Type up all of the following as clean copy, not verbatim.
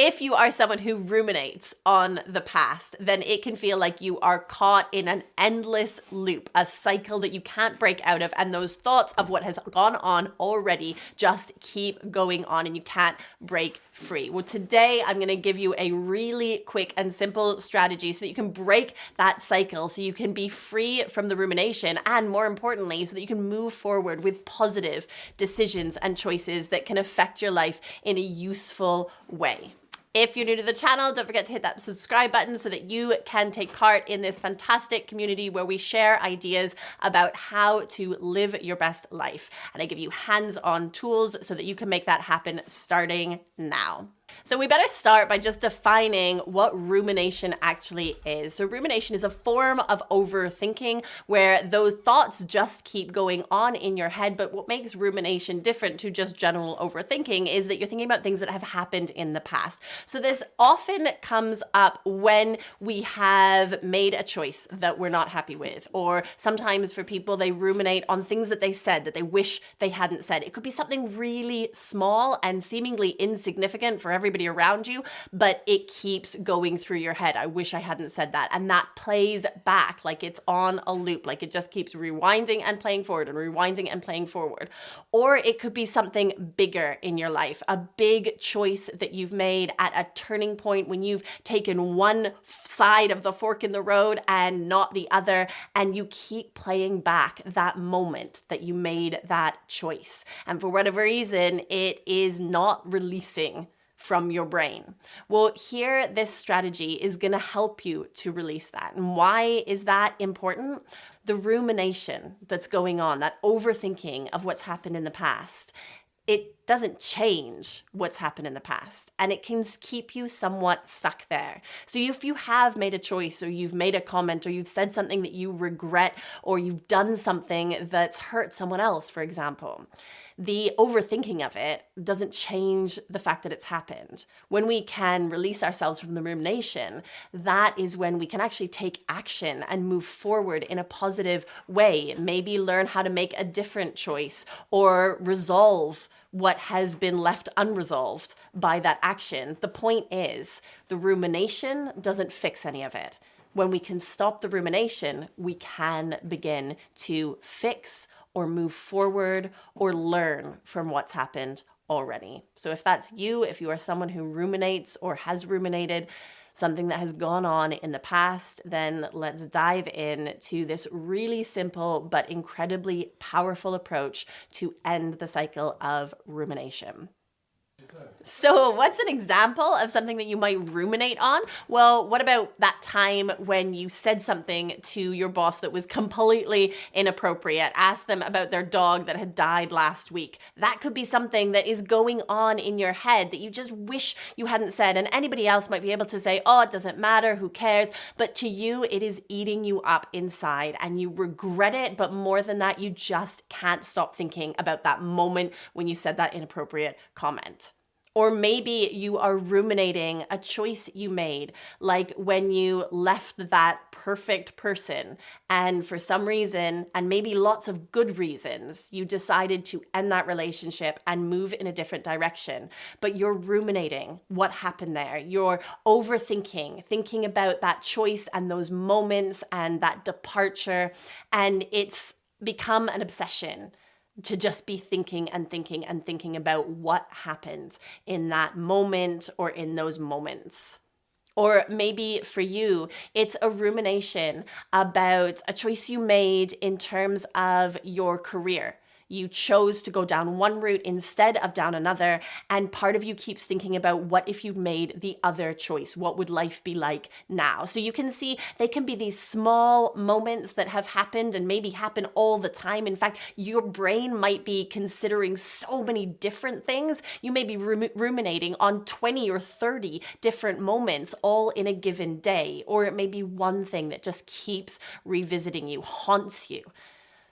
If you are someone who ruminates on the past, then it can feel like you are caught in an endless loop, a cycle that you can't break out of, and those thoughts of what has gone on already just keep going on and you can't break free. Well, today I'm going to give you a really quick and simple strategy so that you can break that cycle, so you can be free from the rumination, and more importantly, so that you can move forward with positive decisions and choices that can affect your life in a useful way. If you're new to the channel, don't forget to hit that subscribe button so that you can take part in this fantastic community where we share ideas about how to live your best life. And I give you hands-on tools so that you can make that happen starting now. So we better start by just defining what rumination actually is. So rumination is a form of overthinking where those thoughts just keep going on in your head. But what makes rumination different to just general overthinking is that you're thinking about things that have happened in the past. So this often comes up when we have made a choice that we're not happy with, or sometimes for people, they ruminate on things that they said that they wish they hadn't said. It could be something really small and seemingly insignificant for everybody around you, but it keeps going through your head. I wish I hadn't said that. And that plays back like it's on a loop, like it just keeps rewinding and playing forward and rewinding and playing forward. Or it could be something bigger in your life, a big choice that you've made at a turning point when you've taken one side of the fork in the road and not the other, and you keep playing back that moment that you made that choice. And for whatever reason, it is not releasing from your brain. Well, here, this strategy is going to help you to release that. And why is that important? The rumination that's going on, that overthinking of what's happened in the past, it doesn't change what's happened in the past, and it can keep you somewhat stuck there. So if you have made a choice, or you've made a comment, or you've said something that you regret, or you've done something that's hurt someone else, for example, the overthinking of it doesn't change the fact that it's happened. When we can release ourselves from the rumination, that is when we can actually take action and move forward in a positive way. Maybe learn how to make a different choice or resolve what has been left unresolved by that action. The point is, the rumination doesn't fix any of it. When we can stop the rumination, we can begin to fix or move forward or learn from what's happened already. So if that's you, if you are someone who ruminates or has ruminated something that has gone on in the past, then let's dive in to this really simple but incredibly powerful approach to end the cycle of rumination. So what's an example of something that you might ruminate on? Well, what about that time when you said something to your boss that was completely inappropriate? Ask them about their dog that had died last week. That could be something that is going on in your head that you just wish you hadn't said. And anybody else might be able to say, oh, it doesn't matter, who cares? But to you, it is eating you up inside and you regret it. But more than that, you just can't stop thinking about that moment when you said that inappropriate comment. Or maybe you are ruminating a choice you made, like when you left that perfect person and for some reason, and maybe lots of good reasons, you decided to end that relationship and move in a different direction. But you're ruminating what happened there. You're overthinking, thinking about that choice and those moments and that departure, and it's become an obsession to just be thinking and thinking and thinking about what happened in that moment or in those moments. Or maybe for you, it's a rumination about a choice you made in terms of your career. You chose to go down one route instead of down another, and part of you keeps thinking about what if you made the other choice? What would life be like now? So you can see they can be these small moments that have happened and maybe happen all the time. In fact, your brain might be considering so many different things. You may be ruminating on 20 or 30 different moments all in a given day, or it may be one thing that just keeps revisiting you, haunts you.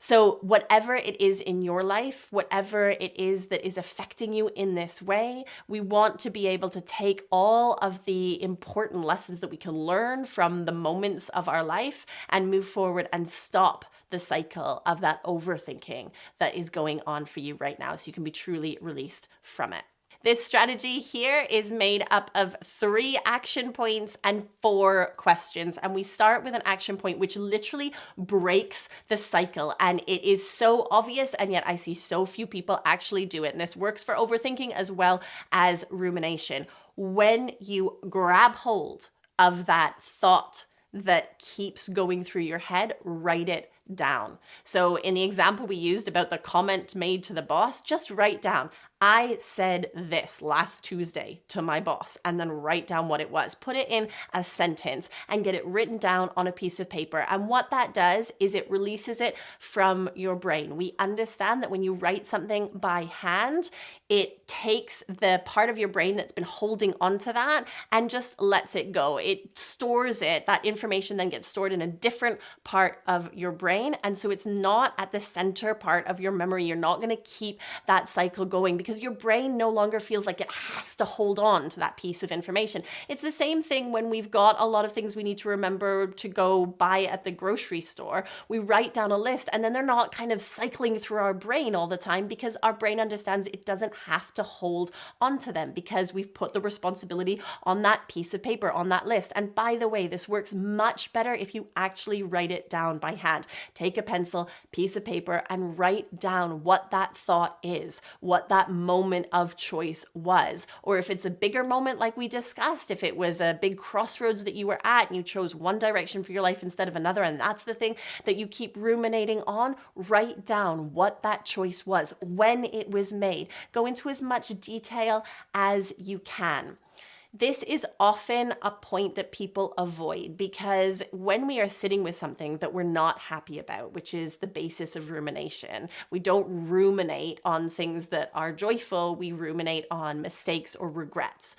So whatever it is in your life, whatever it is that is affecting you in this way, we want to be able to take all of the important lessons that we can learn from the moments of our life and move forward and stop the cycle of that overthinking that is going on for you right now so you can be truly released from it. This strategy here is made up of 3 action points and 4 questions. And we start with an action point which literally breaks the cycle. And it is so obvious, and yet I see so few people actually do it. And this works for overthinking as well as rumination. When you grab hold of that thought that keeps going through your head, write it down. So in the example we used about the comment made to the boss, just write down, I said this last Tuesday to my boss, and then write down what it was. Put it in a sentence and get it written down on a piece of paper. And what that does is it releases it from your brain. We understand that when you write something by hand, it takes the part of your brain that's been holding onto that and just lets it go. It stores it. That information then gets stored in a different part of your brain. And so it's not at the center part of your memory. You're not going to keep that cycle going because your brain no longer feels like it has to hold on to that piece of information. It's the same thing when we've got a lot of things we need to remember to go buy at the grocery store. We write down a list and then they're not kind of cycling through our brain all the time because our brain understands it doesn't have to hold onto them because we've put the responsibility on that piece of paper, on that list. And by the way, this works much better if you actually write it down by hand. Take a pencil, piece of paper, and write down what that thought is, what that moment of choice was. Or if it's a bigger moment like we discussed, if it was a big crossroads that you were at and you chose one direction for your life instead of another, and that's the thing that you keep ruminating on, write down what that choice was, when it was made. Go into as much detail as you can. This is often a point that people avoid because when we are sitting with something that we're not happy about, which is the basis of rumination, we don't ruminate on things that are joyful, we ruminate on mistakes or regrets.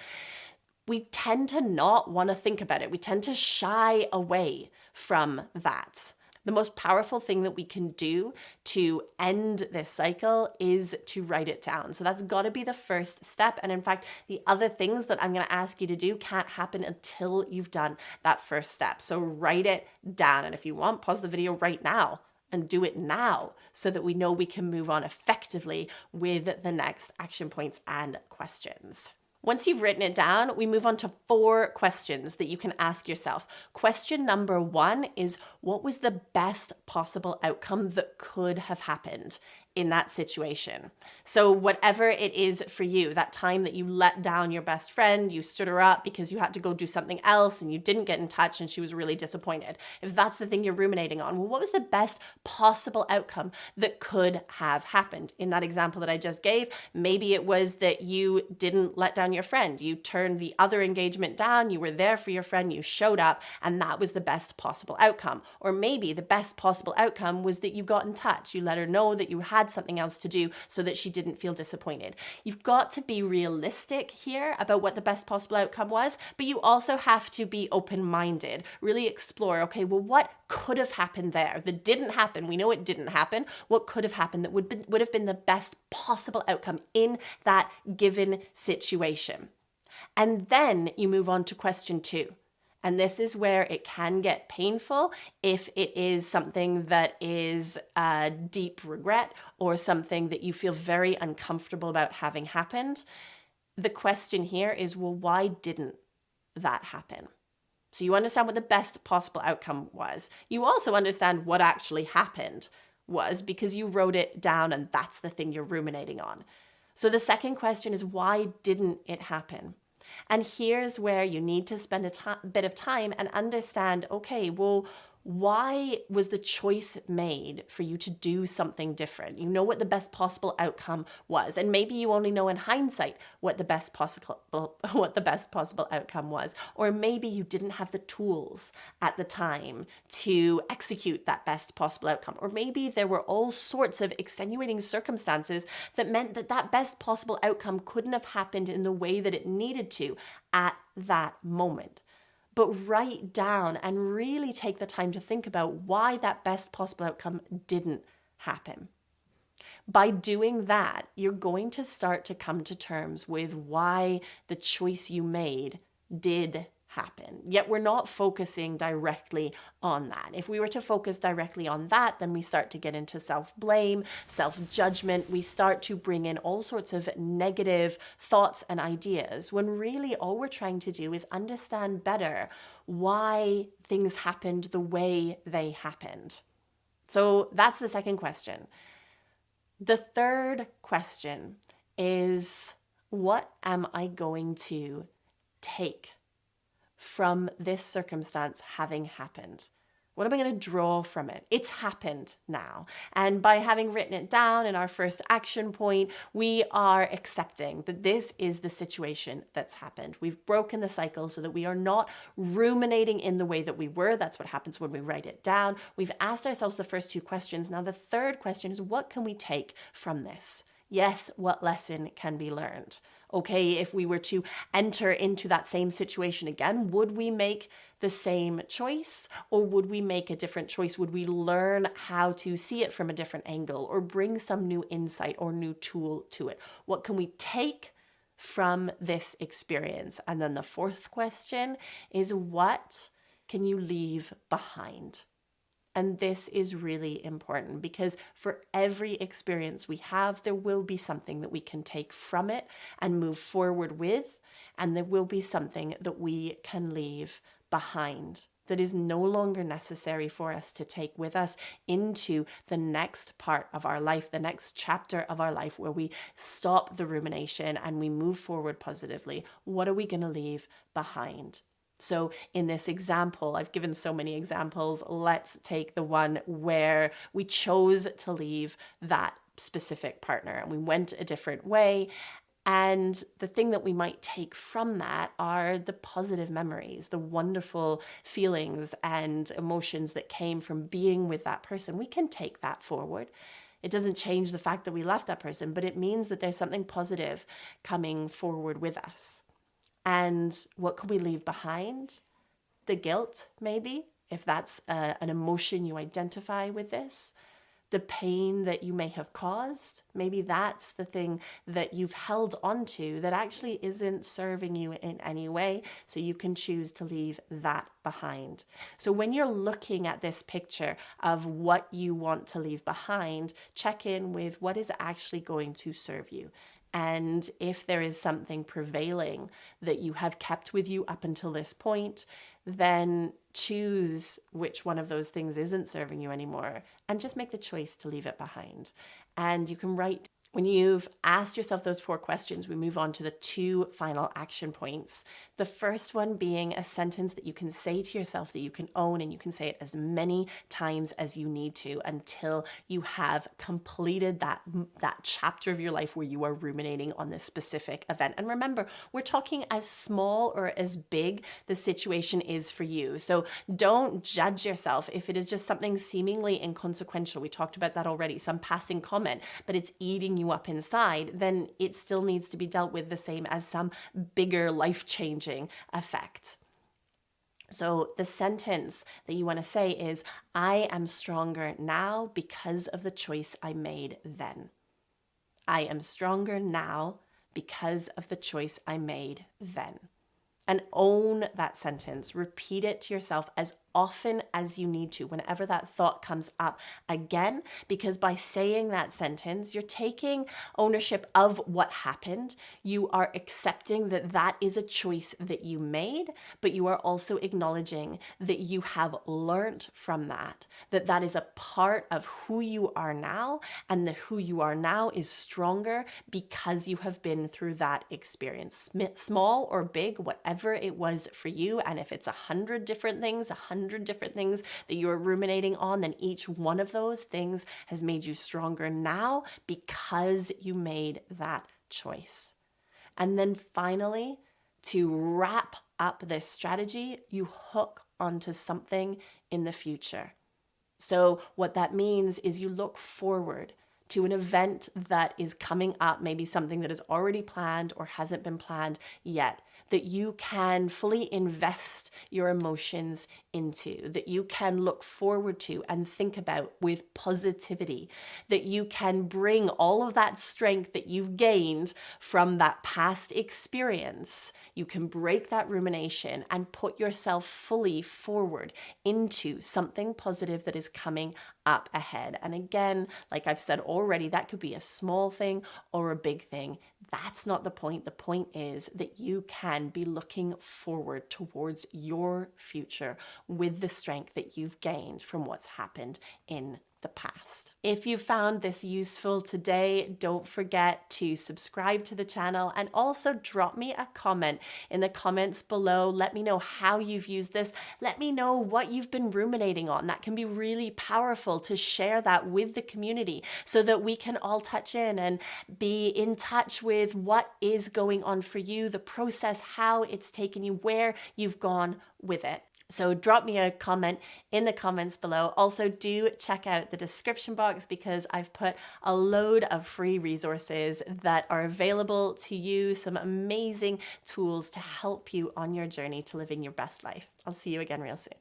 We tend to not want to think about it. We tend to shy away from that. The most powerful thing that we can do to end this cycle is to write it down. So that's got to be the first step. And in fact, the other things that I'm going to ask you to do can't happen until you've done that first step. So write it down. And if you want, pause the video right now and do it now so that we know we can move on effectively with the next action points and questions. Once you've written it down, we move on to 4 questions that you can ask yourself. Question number 1 is, what was the best possible outcome that could have happened in that situation? So whatever it is for you, that time that you let down your best friend, you stood her up because you had to go do something else and you didn't get in touch and she was really disappointed. If that's the thing you're ruminating on, well, what was the best possible outcome that could have happened? In that example that I just gave, maybe it was that you didn't let down your friend. You turned the other engagement down, you were there for your friend, you showed up, and that was the best possible outcome. Or maybe the best possible outcome was that you got in touch. You let her know that you had something else to do so that she didn't feel disappointed. You've got to be realistic here about what the best possible outcome was, but you also have to be open-minded. Really explore, okay, well, what could have happened there that didn't happen? We know it didn't happen. What could have happened that would have been the best possible outcome in that given situation? And then you move on to question 2. And this is where it can get painful if it is something that is a deep regret or something that you feel very uncomfortable about having happened. The question here is, well, why didn't that happen? So you understand what the best possible outcome was. You also understand what actually happened was because you wrote it down and that's the thing you're ruminating on. So the second question is, why didn't it happen? And here's where you need to spend a bit of time and understand, okay, well, why was the choice made for you to do something different? You know what the best possible outcome was, and maybe you only know in hindsight what the best possible outcome was, or maybe you didn't have the tools at the time to execute that best possible outcome, or maybe there were all sorts of extenuating circumstances that meant that that best possible outcome couldn't have happened in the way that it needed to at that moment. But write down and really take the time to think about why that best possible outcome didn't happen. By doing that, you're going to start to come to terms with why the choice you made did happen. Yet we're not focusing directly on that. If we were to focus directly on that, then we start to get into self-blame, self-judgment. We start to bring in all sorts of negative thoughts and ideas, when really all we're trying to do is understand better why things happened the way they happened. So that's the second question. The third question is, what am I going to take from this circumstance having happened? What am I going to draw from it? It's happened now. And by having written it down in our first action point, we are accepting that this is the situation that's happened. We've broken the cycle so that we are not ruminating in the way that we were. That's what happens when we write it down. We've asked ourselves the first two questions. Now, the third question is, what can we take from this? Yes, what lesson can be learned? Okay, if we were to enter into that same situation again, would we make the same choice, or would we make a different choice? Would we learn how to see it from a different angle, or bring some new insight or new tool to it? What can we take from this experience? And then the fourth question is, what can you leave behind? And this is really important, because for every experience we have, there will be something that we can take from it and move forward with. And there will be something that we can leave behind that is no longer necessary for us to take with us into the next part of our life, the next chapter of our life, where we stop the rumination and we move forward positively. What are we going to leave behind? So in this example, I've given so many examples. Let's take the one where we chose to leave that specific partner and we went a different way. And the thing that we might take from that are the positive memories, the wonderful feelings and emotions that came from being with that person. We can take that forward. It doesn't change the fact that we left that person, but it means that there's something positive coming forward with us. And what can we leave behind? The guilt, maybe, if that's an emotion you identify with this. The pain that you may have caused, maybe that's the thing that you've held onto that actually isn't serving you in any way. So you can choose to leave that behind. So when you're looking at this picture of what you want to leave behind, check in with what is actually going to serve you. And if there is something prevailing that you have kept with you up until this point, then choose which one of those things isn't serving you anymore and just make the choice to leave it behind. And you can write, when you've asked yourself those 4 questions, we move on to the 2 final action points. The first one being a sentence that you can say to yourself that you can own, and you can say it as many times as you need to until you have completed that chapter of your life where you are ruminating on this specific event. And remember, we're talking as small or as big the situation is for you. So don't judge yourself if it is just something seemingly inconsequential. We talked about that already, some passing comment, but it's eating you up inside, then it still needs to be dealt with the same as some bigger life-changing effect. So the sentence that you want to say is, I am stronger now because of the choice I made then. I am stronger now because of the choice I made then. And own that sentence. Repeat it to yourself as often as you need to, whenever that thought comes up again, because by saying that sentence, you're taking ownership of what happened. You are accepting that that is a choice that you made, but you are also acknowledging that you have learned from that, that is a part of who you are now, and the who you are now is stronger because you have been through that experience, small or big, whatever it was for you. And if it's 100 different things, 100 different things that you're ruminating on, then each one of those things has made you stronger now because you made that choice. And then finally, to wrap up this strategy, you hook onto something in the future. So what that means is you look forward to an event that is coming up, maybe something that is already planned or hasn't been planned yet, that you can fully invest your emotions into, that you can look forward to and think about with positivity, that you can bring all of that strength that you've gained from that past experience. You can break that rumination and put yourself fully forward into something positive that is coming up ahead. And again, like I've said already, that could be a small thing or a big thing. That's not the point. The point is that you can be looking forward towards your future with the strength that you've gained from what's happened in the past. If you found this useful today, don't forget to subscribe to the channel and also drop me a comment in the comments below. Let me know how you've used this. Let me know what you've been ruminating on. That can be really powerful to share that with the community so that we can all touch in and be in touch with what is going on for you, the process, how it's taken you, where you've gone with it. So drop me a comment in the comments below. Also, do check out the description box because I've put a load of free resources that are available to you, some amazing tools to help you on your journey to living your best life. I'll see you again real soon.